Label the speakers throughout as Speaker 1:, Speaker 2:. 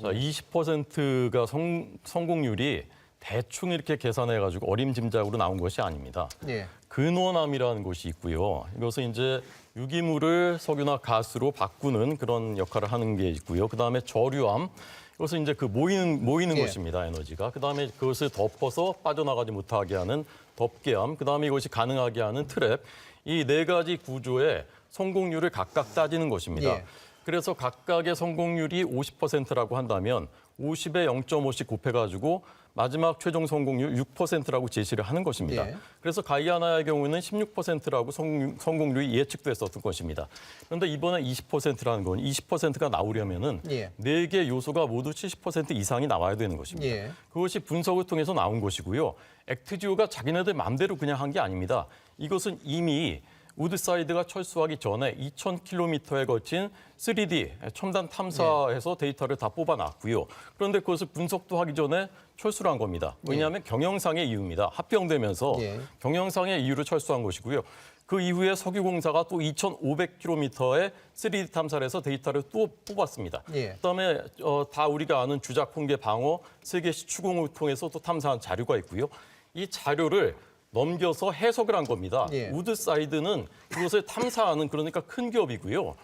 Speaker 1: 자, 20%가 성공률이 대충 이렇게 계산해가지고 어림짐작으로 나온 것이 아닙니다.
Speaker 2: 예.
Speaker 1: 근원암이라는 곳이 있고요. 이것은 이제 유기물을 석유나 가스로 바꾸는 그런 역할을 하는 게 있고요. 그다음에 저류암, 이것은 이제 그 모이는
Speaker 2: 예.
Speaker 1: 것입니다, 에너지가. 그다음에 그것을 덮어서 빠져나가지 못하게 하는 덮개암, 그다음에 이것이 가능하게 하는 트랩. 이 네 가지 구조의 성공률을 각각 따지는 것입니다.
Speaker 2: 예.
Speaker 1: 그래서 각각의 성공률이 50%라고 한다면 50에 0.5씩 곱해가지고 마지막 최종 성공률 6%라고 제시를 하는 것입니다.
Speaker 2: 예.
Speaker 1: 그래서 가이아나의 경우는 16%라고 성공률이 예측됐었던 것입니다. 그런데 이번에 20%라는 건 20%가 나오려면은
Speaker 2: 예.
Speaker 1: 네 개 요소가 모두 70% 이상이 나와야 되는 것입니다.
Speaker 2: 예.
Speaker 1: 그것이 분석을 통해서 나온 것이고요. 액트지오가 자기네들 마음대로 그냥 한 게 아닙니다. 이것은 이미 우드사이드가 철수하기 전에 2,000km에 걸친 3D 첨단 탐사에서 데이터를 다 뽑아놨고요. 그런데 그것을 분석도 하기 전에 철수를 한 겁니다. 왜냐하면 경영상의 이유입니다. 합병되면서 경영상의 이유로 철수한 것이고요. 그 이후에 석유공사가 또 2,500km의 3D 탐사를 해서 데이터를 또 뽑았습니다. 그다음에 다 우리가 아는 주작 홍계 방어 세계 시추공을 통해서 또 탐사한 자료가 있고요. 이 자료를 넘겨서 해석을 한 겁니다. 우드사이드는 그것을 탐사하는 그러니까 큰 기업이고요.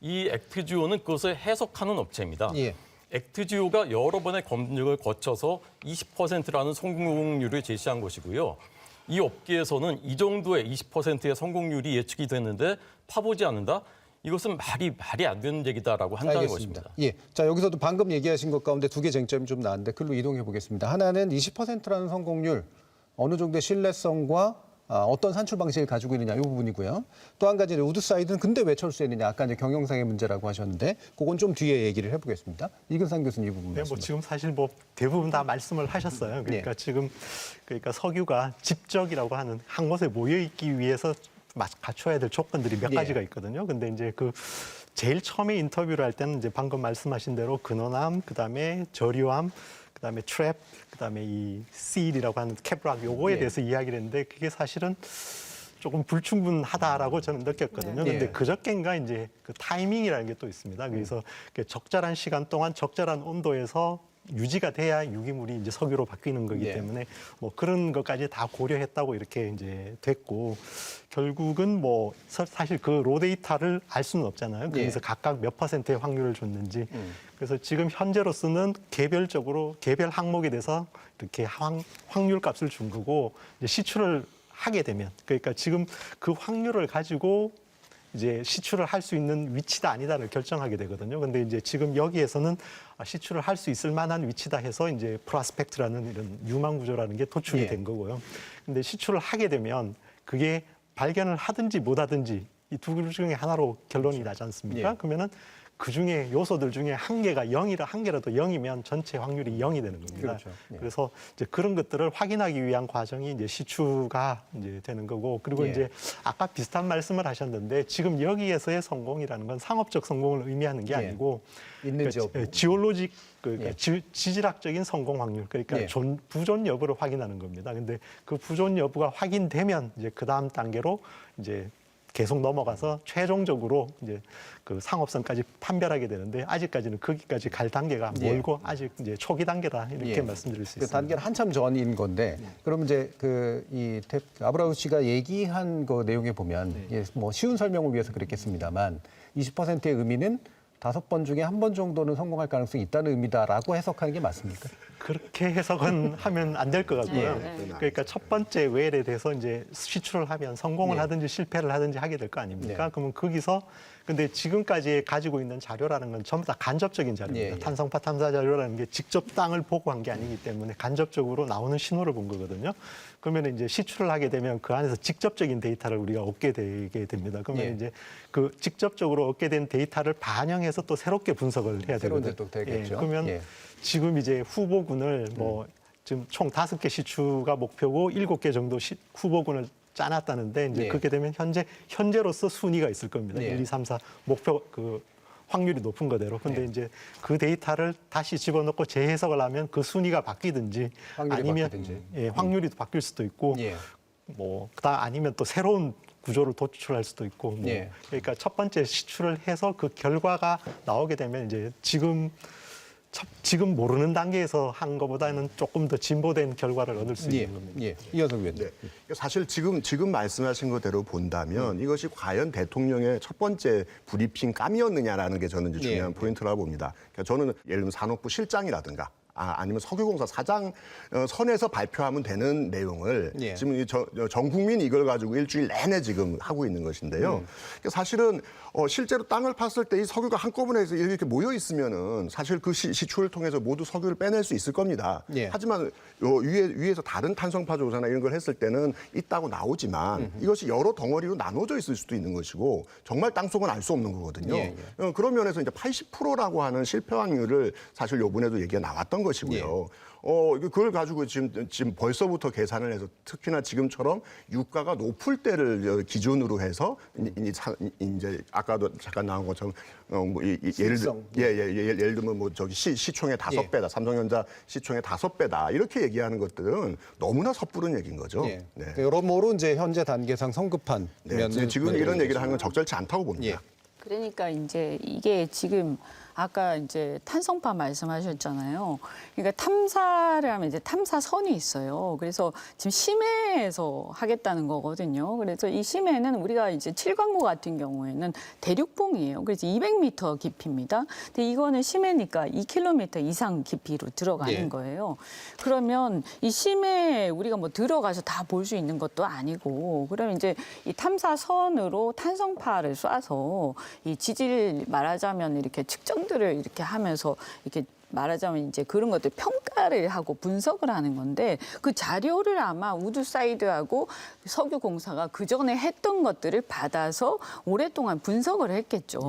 Speaker 1: 이 액트지오는 그것을 해석하는 업체입니다. 액트지오가 여러 번의 검증을 거쳐서 20%라는 성공률을 제시한 것이고요. 이 업계에서는 이 정도의 20%의 성공률이 예측이 됐는데 파보지 않는다? 이것은 말이 안 되는 얘기다라고 한다는 것입니다.
Speaker 2: 예. 자, 여기서도 방금 얘기하신 것 가운데 두 개 쟁점이 좀 나왔는데 글로 이동해 보겠습니다. 하나는 20%라는 성공률, 어느 정도의 신뢰성과 어떤 산출 방식을 가지고 있느냐 이 부분이고요. 또 한 가지는 우드사이드는 근데 왜 철수했느냐. 아까 이제 경영상의 문제라고 하셨는데 그건 좀 뒤에 얘기를 해보겠습니다. 이근상 교수님 이 부분
Speaker 3: 네,
Speaker 2: 말씀.
Speaker 3: 뭐 지금 사실 뭐 대부분 다 말씀을 하셨어요. 그러니까 지금 석유가 집적이라고 하는 한 곳에 모여 있기 위해서 갖춰야 될 조건들이 몇 가지가 있거든요. 근데 이제 그 제일 처음에 인터뷰를 할 때는 이제 방금 말씀하신 대로 근원암, 그다음에 저류암, 그다음에 트랩, 그다음에 이 실이라고 하는 캡락 요거에 대해서 이야기를 했는데 그게 사실은 조금 불충분하다라고 저는 느꼈거든요. 근데 그저께인가 이제 그 타이밍이라는 게 또 있습니다. 그래서 적절한 시간 동안 적절한 온도에서 유지가 돼야 유기물이 이제 석유로 바뀌는 거기 때문에 뭐 그런 것까지 다 고려했다고 이렇게 이제 됐고 결국은 뭐 사실 그 로 데이터를 알 수는 없잖아요. 그래서 각각 몇 퍼센트의 확률을 줬는지. 그래서 지금 현재로서는 개별적으로 개별 항목에 대해서 이렇게 확률 값을 준 거고 이제 시추를 하게 되면 그러니까 지금 그 확률을 가지고 이제 시추를 할 수 있는 위치다 아니다를 결정하게 되거든요. 근데 이제 지금 여기에서는 시추를 할 수 있을 만한 위치다 해서 이제 프로스펙트라는 이런 유망 구조라는 게 도출이 된 거고요. 근데 시추를 하게 되면 그게 발견을 하든지 못 하든지 이 두 개 중에 하나로 결론이 나지 않습니까? 그러면은 그 중에 요소들 중에 한 개라도 0이면 전체 확률이 0이 되는 겁니다. 그래서 이제 그런 것들을 확인하기 위한 과정이 이제 시추가 이제 되는 거고 그리고 이제 아까 비슷한 말씀을 하셨는데 지금 여기에서의 성공이라는 건 상업적 성공을 의미하는 게 아니고
Speaker 2: 있는지
Speaker 3: 그러니까 지올로직 지질학적인 성공 확률 그러니까 부존 여부를 확인하는 겁니다. 근데 그 부존 여부가 확인되면 이제 그 다음 단계로 이제 계속 넘어가서 최종적으로 이제 그 상업성까지 판별하게 되는데 아직까지는 거기까지 갈 단계가 멀고 아직 이제 초기 단계다 이렇게 말씀드릴 수
Speaker 2: 그
Speaker 3: 있습니다.
Speaker 2: 단계는 한참 전인 건데 그럼 이제 이 아브라우 씨가 얘기한 그 내용에 보면 뭐 쉬운 설명을 위해서 그랬겠습니다만 20%의 의미는 5번 중에 1번 정도는 성공할 가능성이 있다는 의미다라고 해석하는 게 맞습니까?
Speaker 3: 그렇게 해석은 하면 안 될 것 같고요. 그러니까 첫 번째 웰에 대해서 이제 시추를 하면 성공을 하든지 실패를 하든지 하게 될 거 아닙니까? 그러면 거기서 근데 지금까지 가지고 있는 자료라는 건 전부 다 간접적인 자료입니다. 탄성파 탐사 자료라는 게 직접 땅을 보고 한 게 아니기 때문에 간접적으로 나오는 신호를 본 거거든요. 그러면 이제 시추를 하게 되면 그 안에서 직접적인 데이터를 우리가 얻게 되게 됩니다. 그러면 이제 그 직접적으로 얻게 된 데이터를 반영해서 또 새롭게 분석을 해야 되거든요. 그러면 지금 이제 후보군을 뭐 지금 총 5개 시추가 목표고 7개 정도 후보군을 짜놨다는데 이제 그렇게 되면 현재로서 순위가 있을 겁니다. 1, 2, 3, 4 목표 그 확률이 높은 거대로. 근데 이제 그 데이터를 다시 집어넣고 재해석을 하면 그 순위가 바뀌든지 아니면 확률이 바뀔 수도 있고 뭐 그다음 아니면 또 새로운 구조를 도출할 수도 있고 뭐 그러니까 첫 번째 시추를 해서 그 결과가 나오게 되면 이제 지금 지금 모르는 단계에서 한 것보다는 조금 더 진보된 결과를 얻을 수 있는 겁니다.
Speaker 2: 예. 이현석 위원님.
Speaker 4: 네. 사실 지금 말씀하신 것대로 본다면 이것이 과연 대통령의 첫 번째 브리핑 감이었느냐라는 게 저는 이제 중요한 포인트라고 봅니다. 그러니까 저는 예를 들면 산업부 실장이라든가 아니면 석유공사 사장 선에서 발표하면 되는 내용을 지금 전 국민이 이걸 가지고 일주일 내내 지금 하고 있는 것인데요. 그러니까 사실은 실제로 땅을 팠을 때 이 석유가 한꺼번에 해서 이렇게 모여 있으면은 사실 그 시추를 통해서 모두 석유를 빼낼 수 있을 겁니다. 하지만 위에서 다른 탄성파 조사나 이런 걸 했을 때는 있다고 나오지만 이것이 여러 덩어리로 나눠져 있을 수도 있는 것이고 정말 땅속은 알 수 없는 거거든요. 그런 면에서 이제 80%라고 하는 실패 확률을 사실 요번에도 얘기가 나왔던 것이고요. 그걸 가지고 지금 벌써부터 계산을 해서 특히나 지금처럼 유가가 높을 때를 기준으로 해서 이제 아까도 잠깐 나온 것처럼 예를 들면 뭐 저기 시총의 5배다. 삼성전자 시총의 5배다. 이렇게 얘기하는 것들은 너무나 섣부른 얘기인 거죠.
Speaker 2: 네. 여러모로 이제 현재 단계상 성급한 면을
Speaker 4: 지금 이런 얘기를 하는 건 적절치 않다고 봅니다.
Speaker 5: 그러니까 이제 이게 지금 아까 이제 탄성파 말씀하셨잖아요. 그러니까 탐사를 하면 이제 탐사선이 있어요. 그래서 지금 심해에서 하겠다는 거거든요. 그래서 이 심해는 우리가 이제 7광구 같은 경우에는 대륙봉이에요. 그래서 200m 깊이입니다. 근데 이거는 심해니까 2km 이상 깊이로 들어가는 거예요. 그러면 이 심해에 우리가 뭐 들어가서 다 볼 수 있는 것도 아니고, 그러면 이제 이 탐사선으로 탄성파를 쏴서 이 지질 말하자면 이렇게 측정들을 이렇게 하면서 이렇게 말하자면 이제 그런 것들 평가를 하고 분석을 하는 건데, 그 자료를 아마 우드사이드하고 석유공사가 그 전에 했던 것들을 받아서 오랫동안 분석을 했겠죠.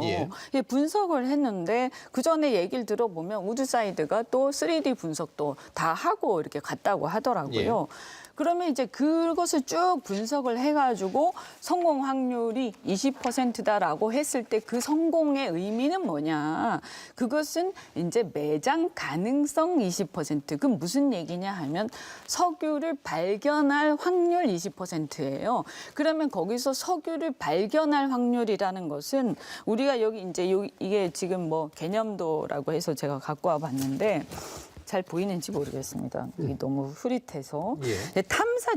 Speaker 5: 분석을 했는데 그 전에 얘기를 들어보면 우드사이드가 또 3D 분석도 다 하고 이렇게 갔다고 하더라고요. 그러면 이제 그것을 쭉 분석을 해가지고 성공 확률이 20%다라고 했을 때 그 성공의 의미는 뭐냐? 그것은 이제 매장 가능성 20%. 그럼 무슨 얘기냐 하면 석유를 발견할 확률 20%예요. 그러면 거기서 석유를 발견할 확률이라는 것은 우리가 여기 이제 이게 지금 뭐 개념도라고 해서 제가 갖고 와 봤는데 잘 보이는지 모르겠습니다. 이게 너무 흐릿해서. 근데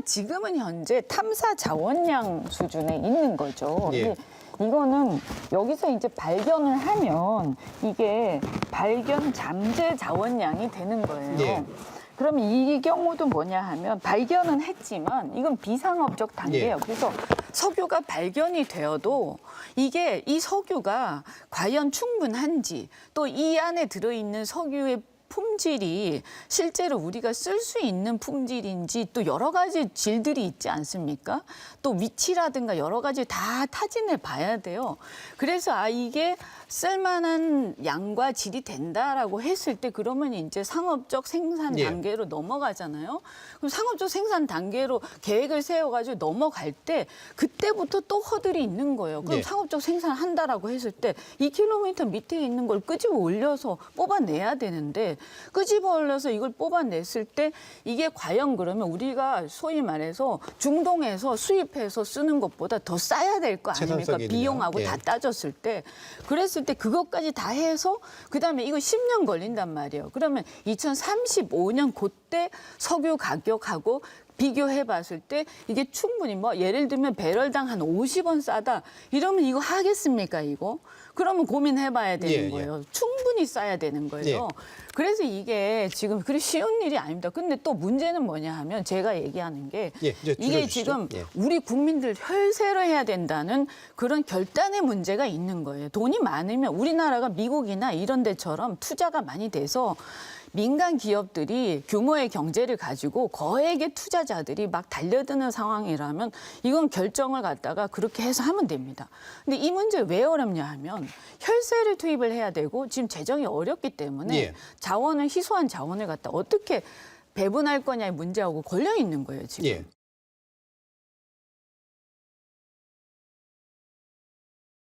Speaker 5: 지금은 현재 탐사 자원량 수준에 있는 거죠. 근데 이거는 여기서 이제 발견을 하면 이게 발견 잠재 자원량이 되는 거예요. 그러면 이 경우도 뭐냐 하면 발견은 했지만 이건 비상업적 단계예요. 그래서 석유가 발견이 되어도 이게 이 석유가 과연 충분한지, 또 이 안에 들어있는 석유의 품질이 실제로 우리가 쓸 수 있는 품질인지, 또 여러 가지 질들이 있지 않습니까? 또 위치라든가 여러 가지 다 타진해 봐야 돼요. 그래서 이게 쓸만한 양과 질이 된다라고 했을 때 그러면 이제 상업적 생산 단계로 넘어가잖아요. 그럼 상업적 생산 단계로 계획을 세워가지고 넘어갈 때 그때부터 또 허들이 있는 거예요. 그럼 상업적 생산한다라고 했을 때 2km 밑에 있는 걸 끄집어 올려서 뽑아내야 되는데, 끄집어 올려서 이걸 뽑아냈을 때 이게 과연 그러면 우리가 소위 말해서 중동에서 수입해서 쓰는 것보다 더 싸야 될 거 아닙니까? 비용하고 다 따졌을 때. 그랬을 때 그것까지 다 해서 그다음에 이거 10년 걸린단 말이에요. 그러면 2035년 그때 석유 가격하고 비교해 봤을 때 이게 충분히 뭐 예를 들면 배럴당 한 50원 싸다 이러면 이거 하겠습니까, 이거? 그러면 고민해 봐야 되는 거예요. 충분히 싸야 되는 거예요. 그래서 이게 지금 그리 쉬운 일이 아닙니다. 근데 또 문제는 뭐냐 하면 제가 얘기하는 게 이게 지금 우리 국민들 혈세를 해야 된다는 그런 결단의 문제가 있는 거예요. 돈이 많으면 우리나라가 미국이나 이런 데처럼 투자가 많이 돼서 민간 기업들이 규모의 경제를 가지고 거액의 투자자들이 막 달려드는 상황이라면 이건 결정을 갖다가 그렇게 해서 하면 됩니다. 근데 이 문제 왜 어렵냐 하면 혈세를 투입을 해야 되고 지금 재정이 어렵기 때문에 희소한 자원을 갖다 어떻게 배분할 거냐의 문제하고 걸려 있는 거예요, 지금.